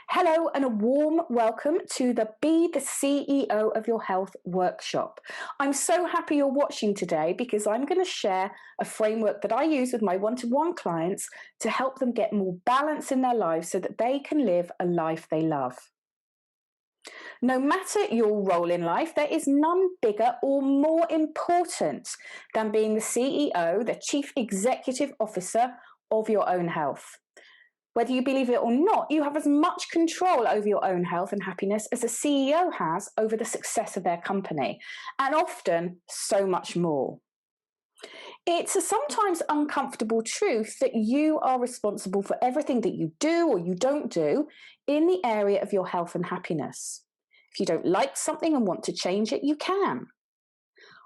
Hello and a warm welcome to the Be the CEO of Your Health workshop. I'm so happy you're watching today because I'm going to share a framework that I use with my one-to-one clients to help them get more balance in their lives so that they can live a life they love. No matter your role in life, there is none bigger or more important than being the CEO, the Chief Executive Officer of your own health. Whether you believe it or not, you have as much control over your own health and happiness as a CEO has over the success of their company, and often so much more. It's a sometimes uncomfortable truth that you are responsible for everything that you do or you don't do in the area of your health and happiness. If you don't like something and want to change it, you can.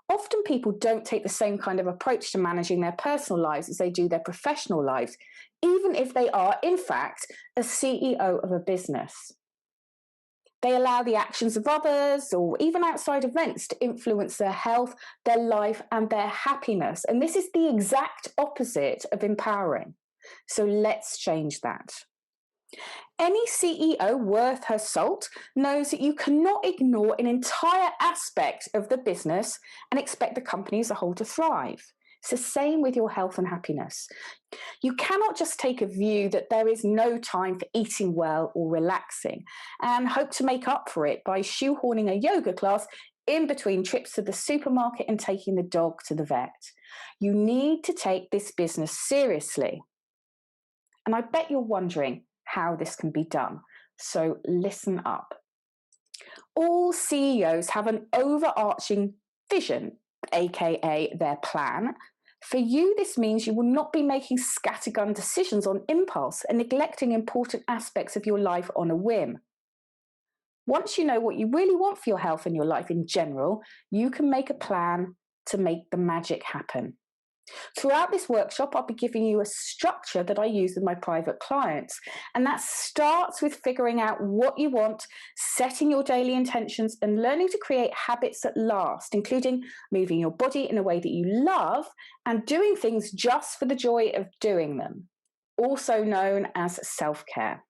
Often people don't take the same kind of approach to managing their personal lives as they do their professional lives, even if they are, in fact, a CEO of a business. They allow the actions of others or even outside events to influence their health, their life, and their happiness. And this is the exact opposite of empowering. So let's change that. Any CEO worth her salt knows that you cannot ignore an entire aspect of the business and expect the company as a whole to thrive. It's the same with your health and happiness. You cannot just take a view that there is no time for eating well or relaxing and hope to make up for it by shoehorning a yoga class in between trips to the supermarket and taking the dog to the vet. You need to take this business seriously. And I bet you're wondering how this can be done. So listen up. All CEOs have an overarching vision, aka their plan. For you, this means you will not be making scattergun decisions on impulse and neglecting important aspects of your life on a whim. Once you know what you really want for your health and your life in general, you can make a plan to make the magic happen. Throughout this workshop, I'll be giving you a structure that I use with my private clients, and that starts with figuring out what you want, setting your daily intentions, and learning to create habits that last, including moving your body in a way that you love and doing things just for the joy of doing them, also known as self-care.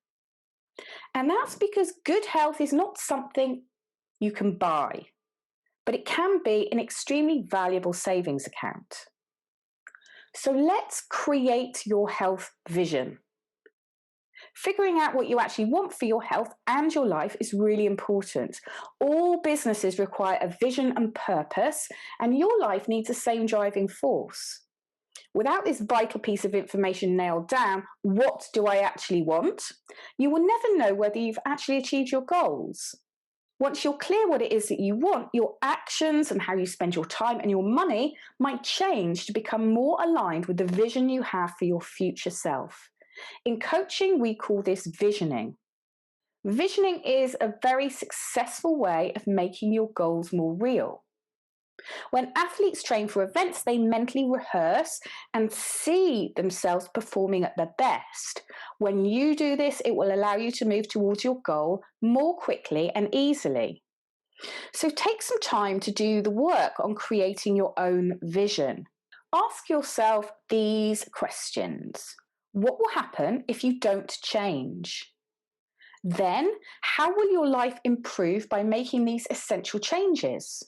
And that's because good health is not something you can buy, but it can be an extremely valuable savings account. So let's create your health vision. Figuring out what you actually want for your health and your life is really important. All businesses require a vision and purpose, and your life needs the same driving force. Without this vital piece of information nailed down, what do I actually want? You will never know whether you've actually achieved your goals. Once you're clear what it is that you want, your actions and how you spend your time and your money might change to become more aligned with the vision you have for your future self. In coaching, we call this visioning. Visioning is a very successful way of making your goals more real. When athletes train for events, they mentally rehearse and see themselves performing at their best. When you do this, it will allow you to move towards your goal more quickly and easily. So take some time to do the work on creating your own vision. Ask yourself these questions. What will happen if you don't change? Then, how will your life improve by making these essential changes?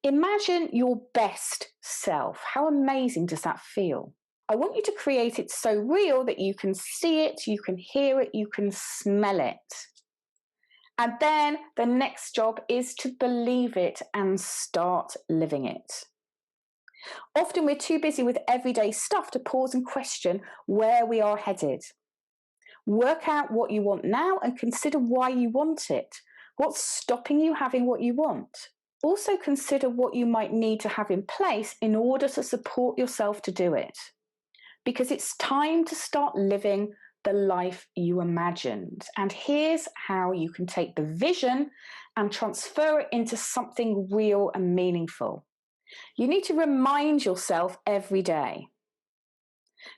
Imagine your best self. How amazing does that feel? I want you to create it so real that you can see it, you can hear it, you can smell it. And then the next job is to believe it and start living it. Often we're too busy with everyday stuff to pause and question where we are headed. Work out what you want now and consider why you want it. What's stopping you having what you want? Also consider what you might need to have in place in order to support yourself to do it. Because it's time to start living the life you imagined. And here's how you can take the vision and transfer it into something real and meaningful. You need to remind yourself every day.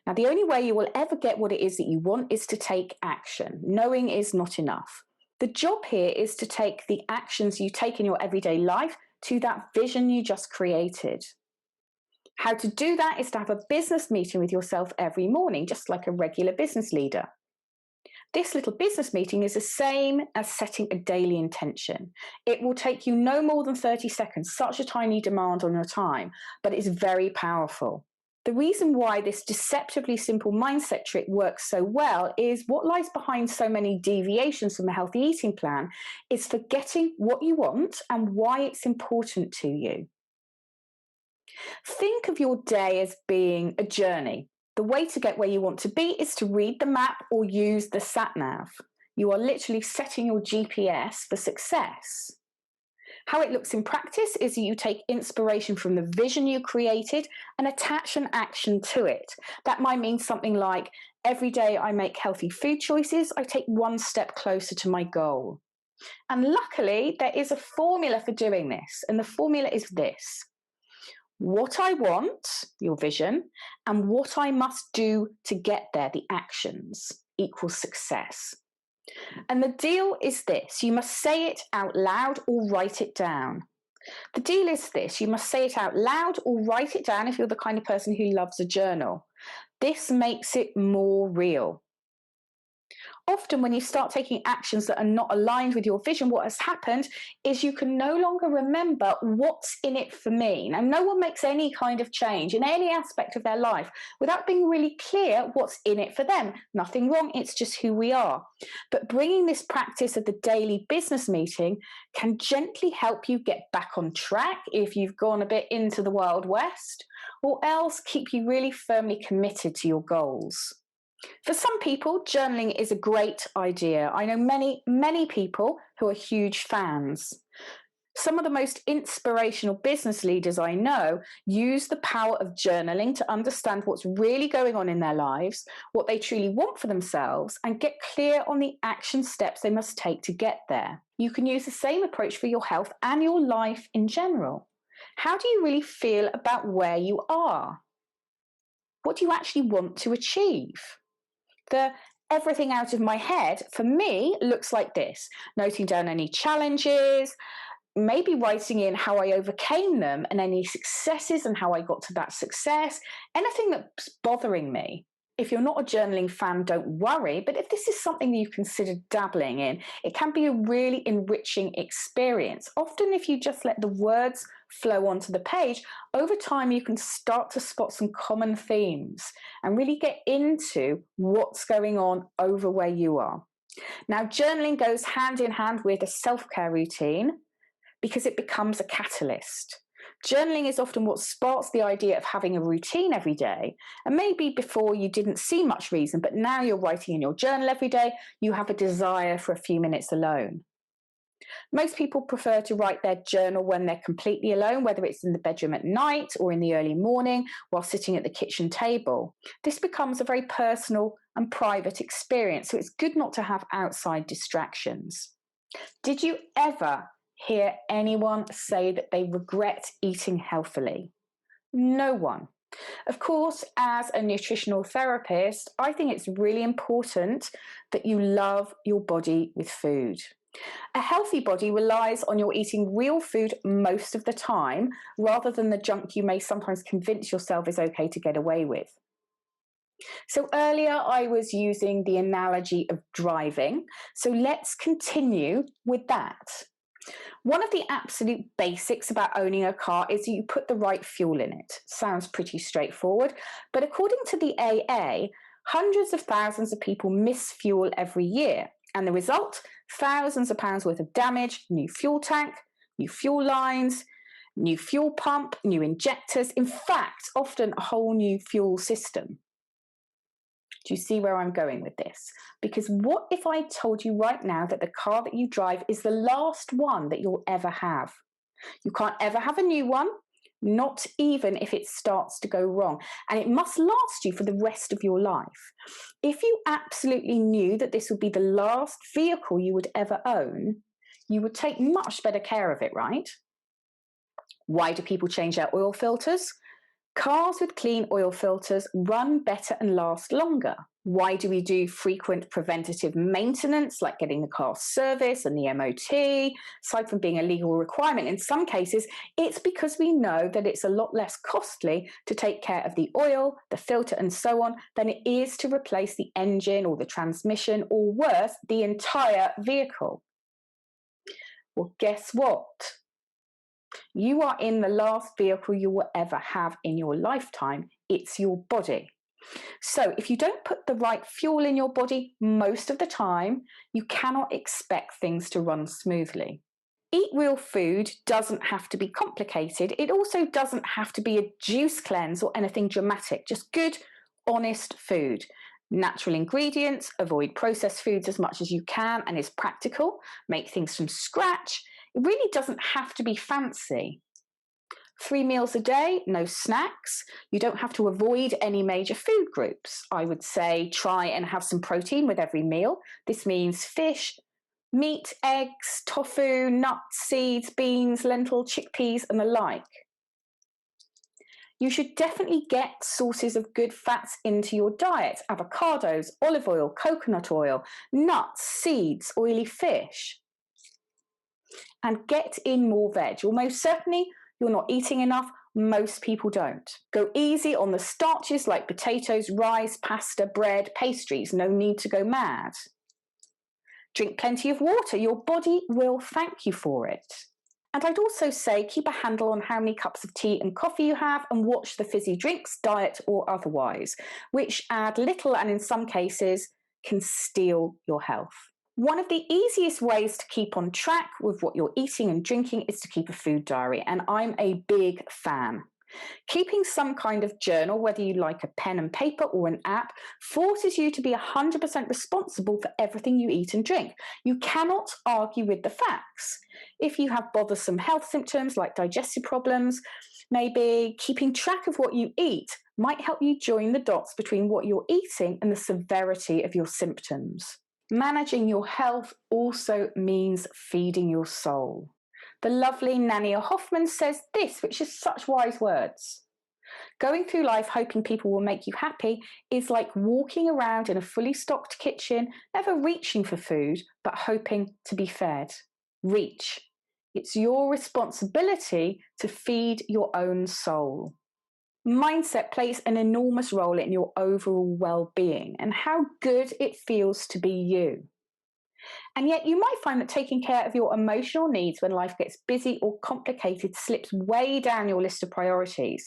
Now, the only way you will ever get what it is that you want is to take action. Knowing is not enough. The job here is to take the actions you take in your everyday life to that vision you just created. How to do that is to have a business meeting with yourself every morning, just like a regular business leader. This little business meeting is the same as setting a daily intention. It will take you no more than 30 seconds, such a tiny demand on your time, but it's very powerful. The reason why this deceptively simple mindset trick works so well is what lies behind so many deviations from a healthy eating plan is forgetting what you want and why it's important to you. Think of your day as being a journey. The way to get where you want to be is to read the map or use the sat nav. You are literally setting your GPS for success. How it looks in practice is that you take inspiration from the vision you created and attach an action to it. That might mean something like, every day I make healthy food choices, I take one step closer to my goal. And luckily, there is a formula for doing this, and the formula is this: what I want, your vision, and what I must do to get there, the actions, equals success. And the deal is this: you must say it out loud or write it down. The deal is this: you must say it out loud or write it down if you're the kind of person who loves a journal. This makes it more real. Often when you start taking actions that are not aligned with your vision, what has happened is you can no longer remember what's in it for me. Now, no one makes any kind of change in any aspect of their life without being really clear what's in it for them. Nothing wrong, it's just who we are. But bringing this practice of the daily business meeting can gently help you get back on track if you've gone a bit into the Wild West, or else keep you really firmly committed to your goals. For some people, journaling is a great idea. I know many people who are huge fans. Some of the most inspirational business leaders I know use the power of journaling to understand what's really going on in their lives, what they truly want for themselves, and get clear on the action steps they must take to get there. You can use the same approach for your health and your life in general. How do you really feel about where you are? What do you actually want to achieve? The everything out of my head, for me, looks like this: noting down any challenges, maybe writing in how I overcame them and any successes and how I got to that success, anything that's bothering me. If you're not a journaling fan, don't worry, but if this is something that you consider dabbling in, it can be a really enriching experience. Often, if you just let the words flow onto the page, over time you can start to spot some common themes and really get into what's going on over where you are. Now, journaling goes hand in hand with a self-care routine because it becomes a catalyst. Journaling is often what sparks the idea of having a routine every day. And maybe before you didn't see much reason, but now you're writing in your journal every day, you have a desire for a few minutes alone. Most people prefer to write their journal when they're completely alone, whether it's in the bedroom at night or in the early morning while sitting at the kitchen table. This becomes a very personal and private experience, so it's good not to have outside distractions. Did you ever hear anyone say that they regret eating healthily? No one. Of course, as a nutritional therapist, I think it's really important that you love your body with food. A healthy body relies on your eating real food most of the time, rather than the junk you may sometimes convince yourself is okay to get away with. So earlier I was using the analogy of driving, so let's continue with that. One of the absolute basics about owning a car is that you put the right fuel in it. Sounds pretty straightforward, but according to the AA, hundreds of thousands of people miss fuel every year. And the result? Thousands of pounds worth of damage, new fuel tank, new fuel lines, new fuel pump, new injectors. In fact, often a whole new fuel system. Do you see where I'm going with this? Because what if I told you right now that the car that you drive is the last one that you'll ever have? You can't ever have a new one, not even if it starts to go wrong. And it must last you for the rest of your life. If you absolutely knew that this would be the last vehicle you would ever own, you would take much better care of it, right? Why do people change their oil filters? Cars with clean oil filters run better and last longer. Why do we do frequent preventative maintenance, like getting the car serviced and the MOT, aside from being a legal requirement? In some cases, it's because we know that it's a lot less costly to take care of the oil, the filter, and so on, than it is to replace the engine or the transmission, or worse, the entire vehicle. Well, guess what? You are in the last vehicle you will ever have in your lifetime. It's your body. So if you don't put the right fuel in your body most of the time, you cannot expect things to run smoothly. Eat real food doesn't have to be complicated. It also doesn't have to be a juice cleanse or anything dramatic. Just good, honest food. Natural ingredients, avoid processed foods as much as you can and is practical. Make things from scratch. It really doesn't have to be fancy. 3 meals a day, no snacks. You don't have to avoid any major food groups. I would say try and have some protein with every meal. This means fish, meat, eggs, tofu, nuts, seeds, beans, lentil, chickpeas, and the like. You should definitely get sources of good fats into your diet: avocados, olive oil, coconut oil, nuts, seeds, oily fish. And get in more veg. Almost certainly you're not eating enough. Most people don't. Go easy on the starches like potatoes, rice, pasta, bread, pastries. No need to go mad. Drink plenty of water. Your body will thank you for it. And I'd also say keep a handle on how many cups of tea and coffee you have, and watch the fizzy drinks, diet or otherwise, which add little and in some cases can steal your health. One of the easiest ways to keep on track with what you're eating and drinking is to keep a food diary, and I'm a big fan. Keeping some kind of journal, whether you like a pen and paper or an app, forces you to be 100% responsible for everything you eat and drink. You cannot argue with the facts. If you have bothersome health symptoms like digestive problems, maybe keeping track of what you eat might help you join the dots between what you're eating and the severity of your symptoms. Managing your health also means feeding your soul. The lovely Nania Hoffman says this, which is such wise words. Going through life hoping people will make you happy is like walking around in a fully stocked kitchen, never reaching for food, but hoping to be fed. Reach. It's your responsibility to feed your own soul. Mindset plays an enormous role in your overall well-being and how good it feels to be you. And yet you might find that taking care of your emotional needs when life gets busy or complicated slips way down your list of priorities.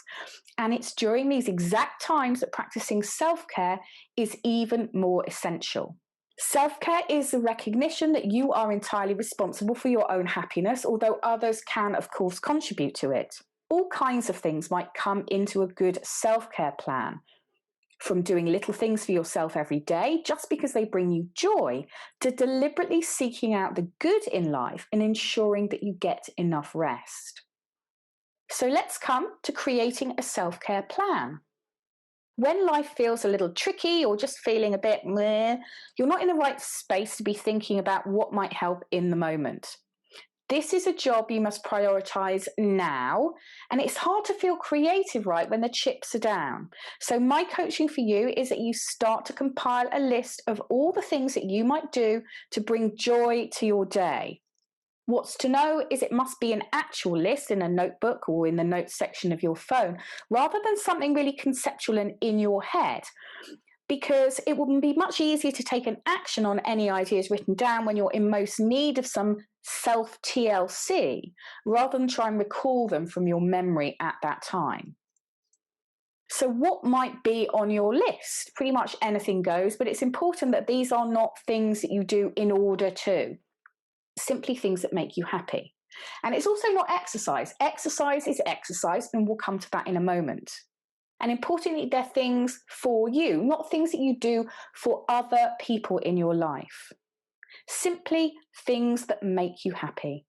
And it's during these exact times that practicing self-care is even more essential. Self-care is the recognition that you are entirely responsible for your own happiness, although others can, of course, contribute to it. All kinds of things might come into a good self-care plan, from doing little things for yourself every day just because they bring you joy, to deliberately seeking out the good in life and ensuring that you get enough rest. So let's come to creating a self-care plan. When life feels a little tricky or just feeling a bit meh, you're not in the right space to be thinking about what might help in the moment. This is a job you must prioritize now, and it's hard to feel creative, right, when the chips are down. So my coaching for you is that you start to compile a list of all the things that you might do to bring joy to your day. What's to know is it must be an actual list in a notebook or in the notes section of your phone, rather than something really conceptual and in your head, because it will be much easier to take an action on any ideas written down when you're in most need of some self-TLC, rather than try and recall them from your memory at that time. So what might be on your list? Pretty much anything goes, but it's important that these are not things that you do in order to. Simply things that make you happy. And it's also not exercise. Exercise is exercise, and we'll come to that in a moment. And importantly, they're things for you, not things that you do for other people in your life. Simply things that make you happy.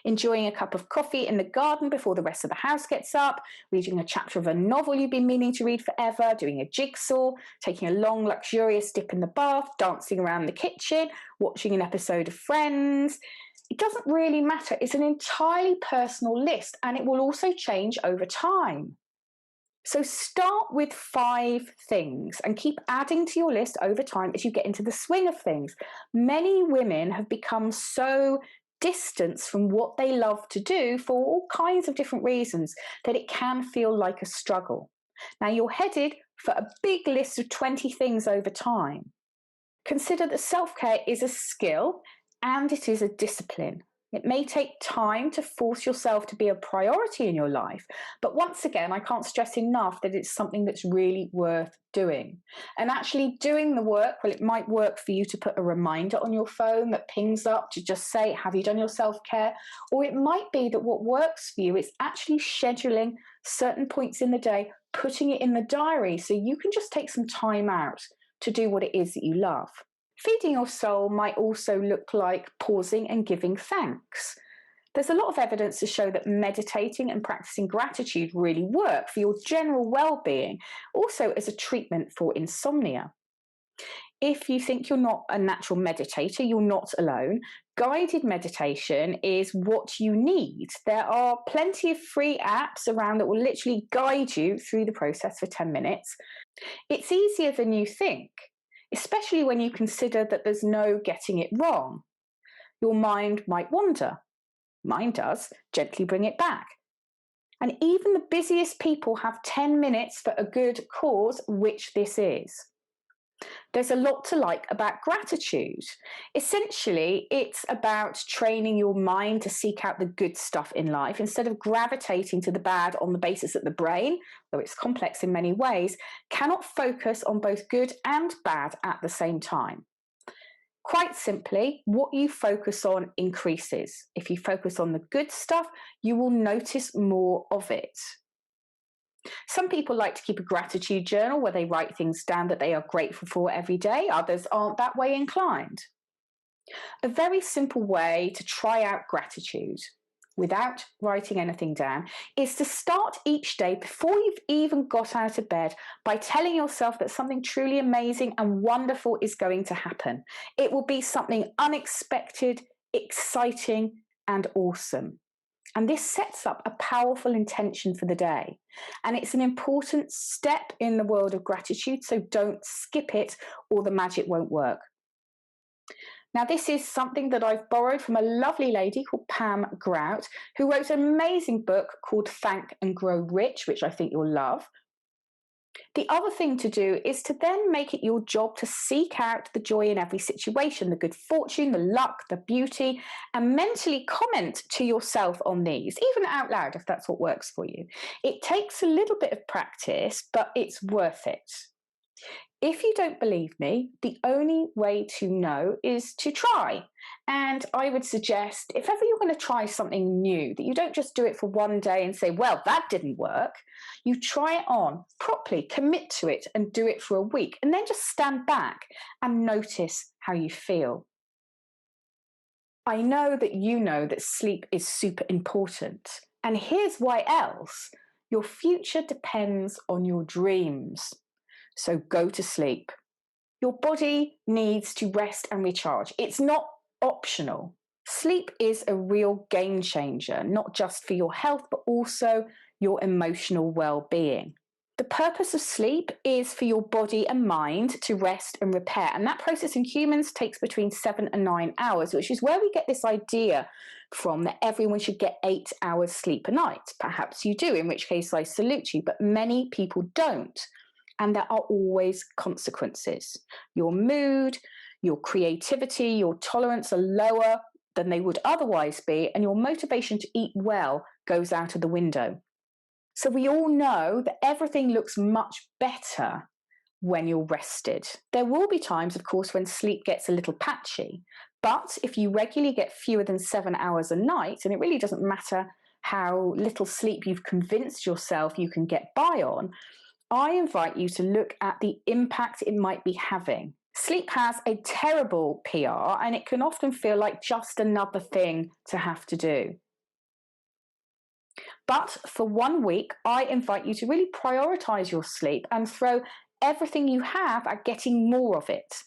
Enjoying a cup of coffee in the garden before the rest of the house gets up, reading a chapter of a novel you've been meaning to read forever, doing a jigsaw, taking a long, luxurious dip in the bath, dancing around the kitchen, watching an episode of Friends. It doesn't really matter. It's an entirely personal list, and it will also change over time. So start with 5 things and keep adding to your list over time as you get into the swing of things. Many women have become so distanced from what they love to do for all kinds of different reasons that it can feel like a struggle. Now you're headed for a big list of 20 things over time. Consider that self-care is a skill and it is a discipline. It may take time to force yourself to be a priority in your life, but once again, I can't stress enough that it's something that's really worth doing. And actually doing the work, well, it might work for you to put a reminder on your phone that pings up to just say, have you done your self-care? Or it might be that what works for you is actually scheduling certain points in the day, putting it in the diary so you can just take some time out to do what it is that you love. Feeding your soul might also look like pausing and giving thanks. There's a lot of evidence to show that meditating and practicing gratitude really work for your general well-being, also as a treatment for insomnia. If you think you're not a natural meditator, you're not alone. Guided meditation is what you need. There are plenty of free apps around that will literally guide you through the process for 10 minutes. It's easier than you think, especially when you consider that there's no getting it wrong. Your mind might wander. Mine does. Gently bring it back. And even the busiest people have 10 minutes for a good cause, which this is. There's a lot to like about gratitude. Essentially, it's about training your mind to seek out the good stuff in life instead of gravitating to the bad on the basis that the brain, though it's complex in many ways, cannot focus on both good and bad at the same time. Quite simply, what you focus on increases. If you focus on the good stuff, you will notice more of it. Some people like to keep a gratitude journal where they write things down that they are grateful for every day. Others aren't that way inclined. A very simple way to try out gratitude without writing anything down is to start each day before you've even got out of bed by telling yourself that something truly amazing and wonderful is going to happen. It will be something unexpected, exciting, and awesome. And this sets up a powerful intention for the day. And it's an important step in the world of gratitude, so don't skip it or the magic won't work. Now, this is something that I've borrowed from a lovely lady called Pam Grout, who wrote an amazing book called Thank and Grow Rich, which I think you'll love. The other thing to do is to then make it your job to seek out the joy in every situation, the good fortune, the luck, the beauty, and mentally comment to yourself on these, even out loud if that's what works for you. It takes a little bit of practice, but it's worth it. If you don't believe me, the only way to know is to try. And I would suggest, if ever you're going to try something new, that you don't just do it for one day and say, well, that didn't work. You try it on properly, commit to it, and do it for a week. And then just stand back and notice how you feel. I know that sleep is super important. And here's why else. Your future depends on your dreams. So go to sleep. Your body needs to rest and recharge. It's not optional. Sleep is a real game changer, not just for your health, but also your emotional well-being. The purpose of sleep is for your body and mind to rest and repair. And that process in humans takes between 7 and 9 hours, which is where we get this idea from that everyone should get 8 hours sleep a night. Perhaps you do, in which case I salute you, but many people don't. And there are always consequences. Your mood, your creativity, your tolerance are lower than they would otherwise be, and your motivation to eat well goes out of the window. So we all know that everything looks much better when you're rested. There will be times, of course, when sleep gets a little patchy, but if you regularly get fewer than 7 hours a night, and it really doesn't matter how little sleep you've convinced yourself you can get by on, I invite you to look at the impact it might be having. Sleep has a terrible PR, and it can often feel like just another thing to have to do. But for 1 week, I invite you to really prioritize your sleep and throw everything you have at getting more of it.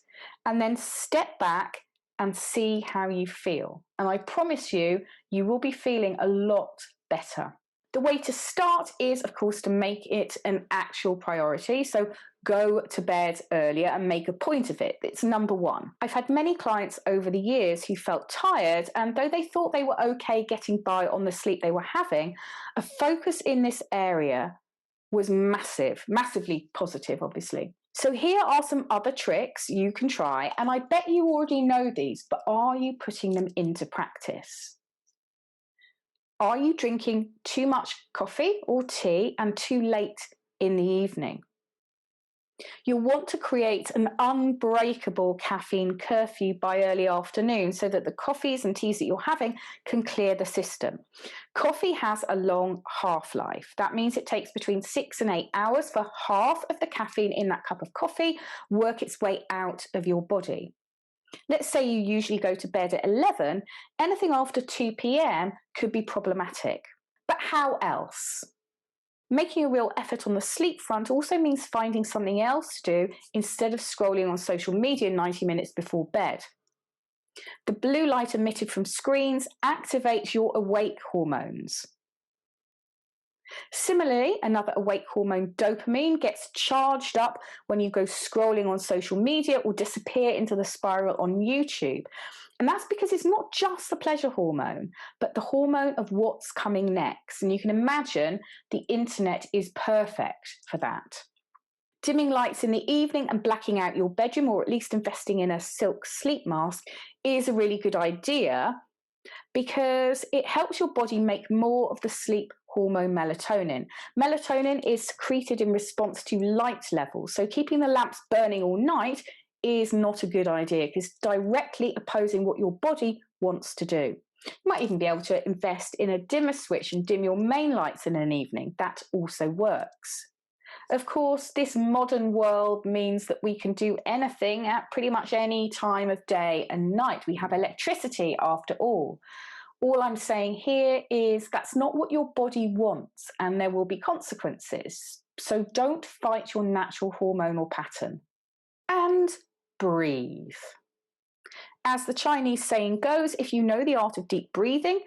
And then step back and see how you feel. And I promise you, you will be feeling a lot better. The way to start is, of course, to make it an actual priority. So go to bed earlier and make a point of it. It's number one. I've had many clients over the years who felt tired, and though they thought they were okay getting by on the sleep they were having, a focus in this area was massively positive, obviously. So here are some other tricks you can try, and I bet you already know these, but are you putting them into practice? Are you drinking too much coffee or tea and too late in the evening? You'll want to create an unbreakable caffeine curfew by early afternoon so that the coffees and teas that you're having can clear the system. Coffee has a long half-life. That means it takes between 6 and 8 hours for half of the caffeine in that cup of coffee work its way out of your body. Let's say you usually go to bed at 11, anything after 2 p.m. could be problematic. But how else? Making a real effort on the sleep front also means finding something else to do instead of scrolling on social media 90 minutes before bed. The blue light emitted from screens activates your awake hormones. Similarly, another awake hormone, dopamine, gets charged up when you go scrolling on social media or disappear into the spiral on YouTube. And that's because it's not just the pleasure hormone, but the hormone of what's coming next. And you can imagine the internet is perfect for that. Dimming lights in the evening and blacking out your bedroom, or at least investing in a silk sleep mask, is a really good idea because it helps your body make more of the sleep hormone melatonin. Melatonin is secreted in response to light levels, so keeping the lamps burning all night is not a good idea because it's directly opposing what your body wants to do. You might even be able to invest in a dimmer switch and dim your main lights in an evening. That also works. Of course, this modern world means that we can do anything at pretty much any time of day and night. We have electricity after all. All I'm saying here is that's not what your body wants, and there will be consequences. So don't fight your natural hormonal pattern. And breathe. As the Chinese saying goes, if you know the art of deep breathing,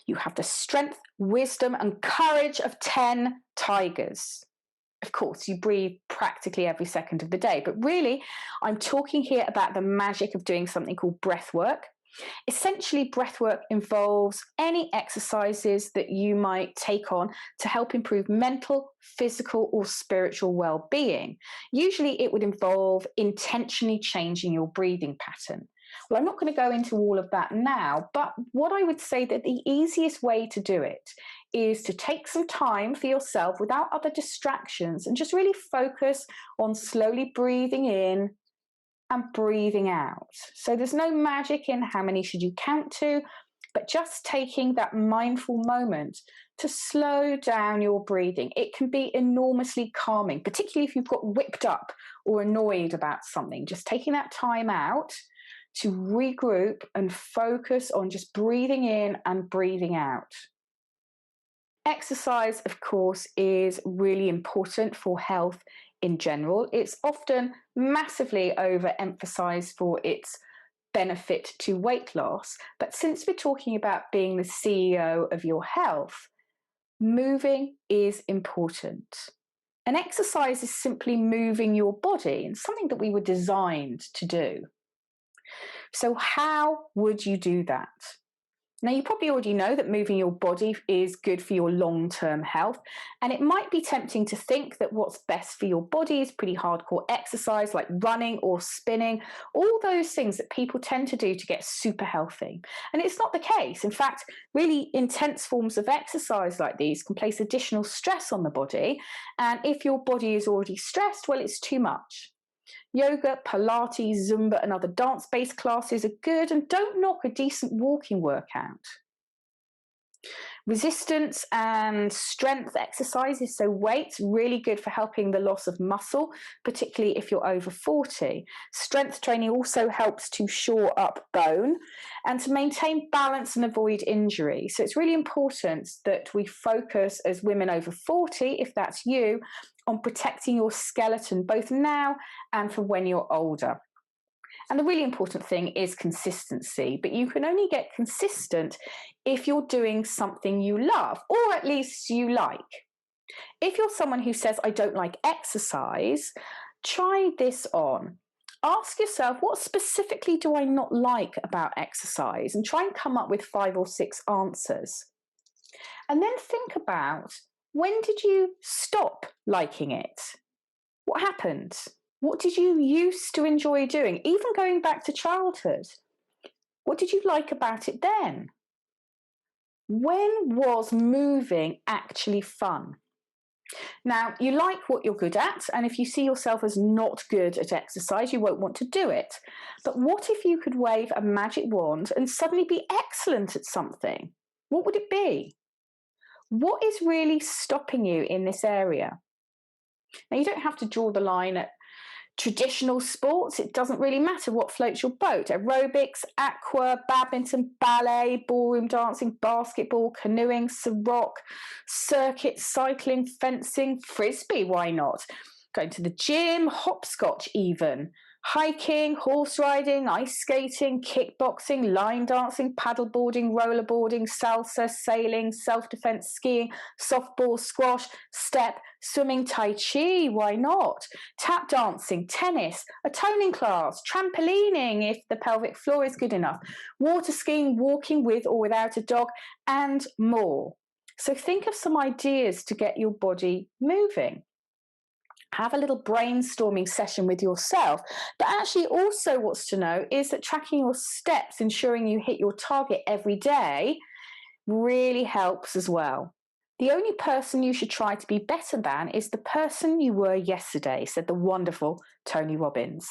you have the strength, wisdom, and courage of 10 tigers. Of course, you breathe practically every second of the day, but really, I'm talking here about the magic of doing something called breath work. Essentially, breath work involves any exercises that you might take on to help improve mental, physical, or spiritual well-being. Usually, it would involve intentionally changing your breathing pattern. Well, I'm not going to go into all of that now, but what I would say that the easiest way to do it is to take some time for yourself without other distractions and just really focus on slowly breathing in and breathing out. So there's no magic in how many should you count to, but just taking that mindful moment to slow down your breathing. It can be enormously calming, particularly if you've got whipped up or annoyed about something. Just taking that time out to regroup and focus on just breathing in and breathing out. Exercise, of course, is really important for health in general. It's often massively overemphasized for its benefit to weight loss. But since we're talking about being the CEO of your health, moving is important. And exercise is simply moving your body, and something that we were designed to do. So how would you do that? Now, you probably already know that moving your body is good for your long-term health, and it might be tempting to think that what's best for your body is pretty hardcore exercise like running or spinning, all those things that people tend to do to get super healthy. And it's not the case. In fact, really intense forms of exercise like these can place additional stress on the body, and if your body is already stressed, well, it's too much. Yoga, Pilates, Zumba, and other dance-based classes are good, and don't knock a decent walking workout. Resistance and strength exercises, so weights, really good for helping the loss of muscle, particularly if you're over 40. Strength training also helps to shore up bone and to maintain balance and avoid injury. So it's really important that we focus as women over 40, if that's you, on protecting your skeleton both now and for when you're older. And the really important thing is consistency, but you can only get consistent if you're doing something you love, or at least you like. If you're someone who says, I don't like exercise, try this on. Ask yourself, what specifically do I not like about exercise? And try and come up with 5 or 6 answers. And then think about, when did you stop liking it? What happened? What did you used to enjoy doing? Even going back to childhood. What did you like about it then? When was moving actually fun? Now, you like what you're good at, and if you see yourself as not good at exercise, you won't want to do it. But what if you could wave a magic wand and suddenly be excellent at something? What would it be? What is really stopping you in this area? Now, you don't have to draw the line at traditional sports. It doesn't really matter what floats your boat. Aerobics, aqua, badminton, ballet, ballroom dancing, basketball, canoeing, rock, circuit, cycling, fencing, frisbee, why not? Going to the gym, hopscotch even. Hiking, horse riding, ice skating, kickboxing, line dancing, paddleboarding, rollerboarding, salsa, sailing, self-defense, skiing, softball, squash, step, swimming, tai chi, why not? Tap dancing, tennis, a toning class, trampolining if the pelvic floor is good enough, water skiing, walking with or without a dog, and more. So think of some ideas to get your body moving. Have a little brainstorming session with yourself. But actually, also what's to know is that tracking your steps, ensuring you hit your target every day, really helps as well. The only person you should try to be better than is the person you were yesterday, said the wonderful Tony Robbins.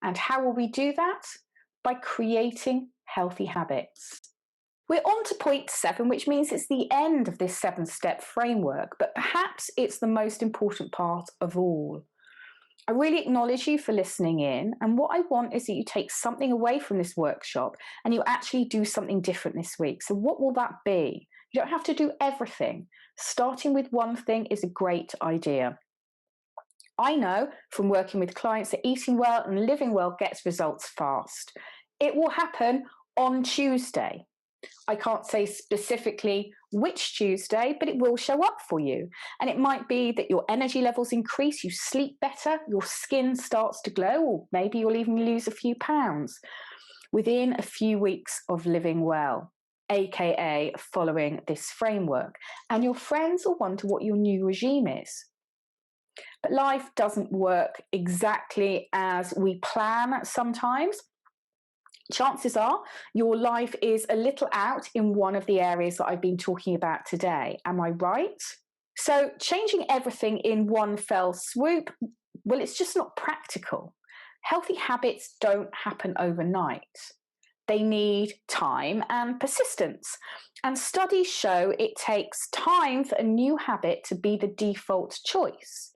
And how will we do that? By creating healthy habits. We're on to point 7, which means it's the end of this 7-step framework, but perhaps it's the most important part of all. I really acknowledge you for listening in, and what I want is that you take something away from this workshop and you actually do something different this week. So what will that be? You don't have to do everything. Starting with one thing is a great idea. I know from working with clients that eating well and living well gets results fast. It will happen on Tuesday. I can't say specifically which Tuesday, but it will show up for you. And it might be that your energy levels increase, you sleep better, your skin starts to glow, or maybe you'll even lose a few pounds within a few weeks of living well, aka following this framework. And your friends will wonder what your new regime is. But life doesn't work exactly as we plan sometimes. Chances are your life is a little out in one of the areas that I've been talking about today. Am I right? So changing everything in one fell swoop, well, it's just not practical. Healthy habits don't happen overnight. They need time and persistence. And studies show it takes time for a new habit to be the default choice.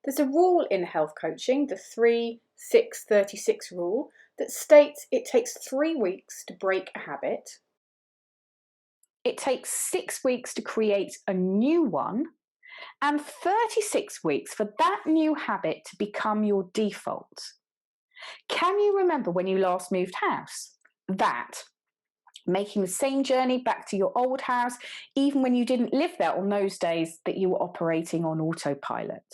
There's a rule in health coaching, the 3-6-36 rule, that states it takes 3 weeks to break a habit. It takes 6 weeks to create a new one, and 36 weeks for that new habit to become your default. Can you remember when you last moved house? That. Making the same journey back to your old house, even when you didn't live there on those days that you were operating on autopilot.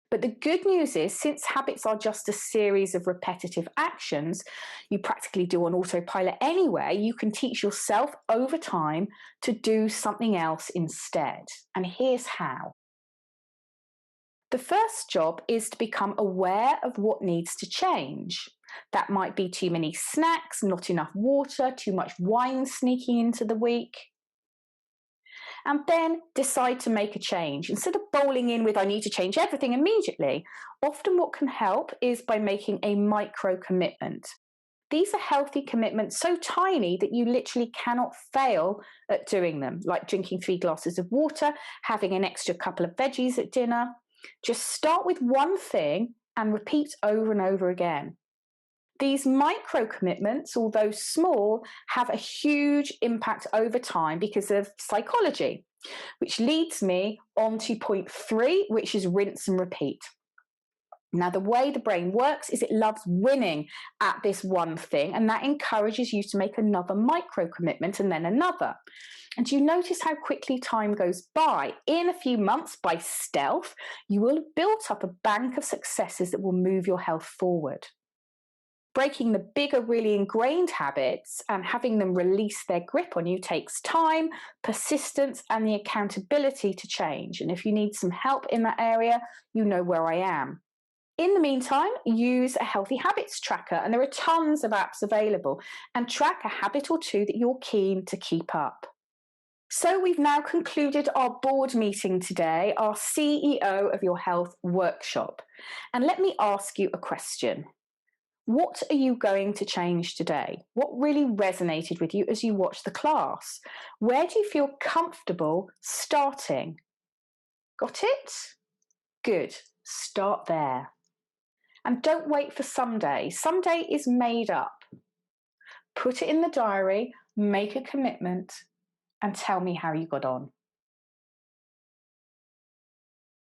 But the good news is, since habits are just a series of repetitive actions you practically do on autopilot anyway, you can teach yourself over time to do something else instead. And here's how. The first job is to become aware of what needs to change. That might be too many snacks, not enough water, too much wine sneaking into the week. And then decide to make a change. Instead of bowling in with, I need to change everything immediately, often what can help is by making a micro commitment. These are healthy commitments so tiny that you literally cannot fail at doing them, like drinking 3 glasses of water, having an extra couple of veggies at dinner. Just start with one thing and repeat over and over again. These micro commitments, although small, have a huge impact over time because of psychology, which leads me on to point 3, which is rinse and repeat. Now, the way the brain works is it loves winning at this one thing, and that encourages you to make another micro commitment and then another. And you notice how quickly time goes by. In a few months, by stealth, you will have built up a bank of successes that will move your health forward. Breaking the bigger, really ingrained habits and having them release their grip on you takes time, persistence, and the accountability to change. And if you need some help in that area, you know where I am. In the meantime, use a healthy habits tracker, and there are tons of apps available, and track a habit or two that you're keen to keep up. So we've now concluded our board meeting today, our CEO of Your Health workshop. And let me ask you a question. What are you going to change today? What really resonated with you as you watched the class? Where do you feel comfortable starting? Got it? Good. Start there. And don't wait for someday. Someday is made up. Put it in the diary, make a commitment, and tell me how you got on.